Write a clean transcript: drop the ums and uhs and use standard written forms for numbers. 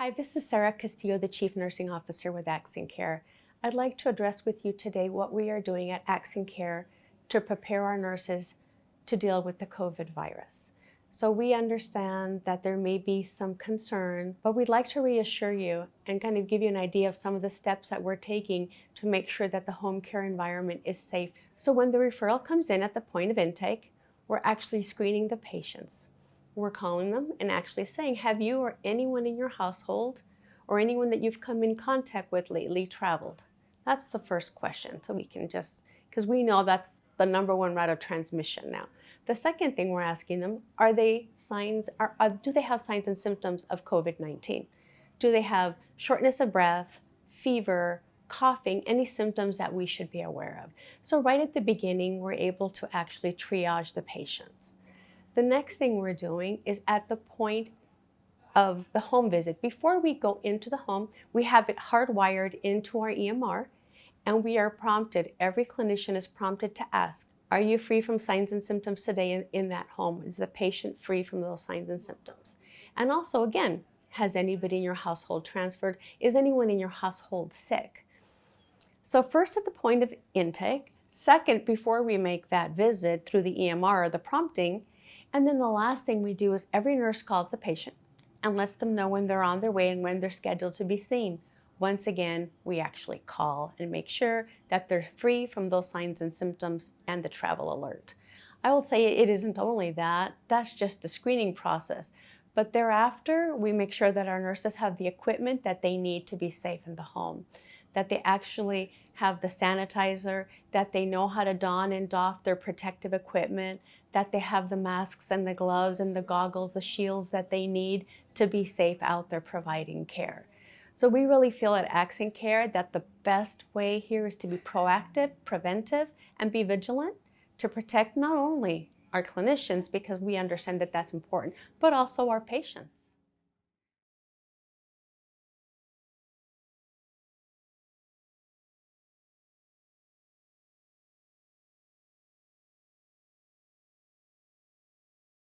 Hi, this is Sarah Castillo, the Chief Nursing Officer with AccentCare. I'd like to address with you today what we are doing at AccentCare to prepare our nurses to deal with the COVID virus. So we understand that there may be some concern, but we'd like to reassure you and kind of give you an idea of some of the steps that we're taking to make sure that the home care environment is safe. So when the referral comes in at the point of intake, we're actually screening the patients. We're calling them and actually saying, have you or anyone in your household or anyone that you've come in contact with lately traveled? That's the first question. So we can just, because we know that's the number one route of transmission now. The second thing we're asking them, do they have signs and symptoms of COVID-19? Do they have shortness of breath, fever, coughing, any symptoms that we should be aware of? So right at the beginning, we're able to actually triage the patients. The next thing we're doing is at the point of the home visit. Before we go into the home, we have it hardwired into our EMR, and we are prompted, every clinician is prompted to ask, are you free from signs and symptoms today in that home? Is the patient free from those signs and symptoms? And also, again, has anybody in your household transferred? Is anyone in your household sick? So first at the point of intake, second, before we make that visit through the EMR or the prompting, and then the last thing we do is every nurse calls the patient and lets them know when they're on their way and when they're scheduled to be seen. Once again, we actually call and make sure that they're free from those signs and symptoms and the travel alert. I will say it isn't only that, that's just the screening process. But thereafter, we make sure that our nurses have the equipment that they need to be safe in the home, that they actually have the sanitizer, that they know how to don and doff their protective equipment, that they have the masks and the gloves and the goggles, the shields that they need to be safe out there providing care. So we really feel at AccentCare that the best way here is to be proactive, preventive, and be vigilant to protect not only our clinicians, because we understand that that's important, but also our patients.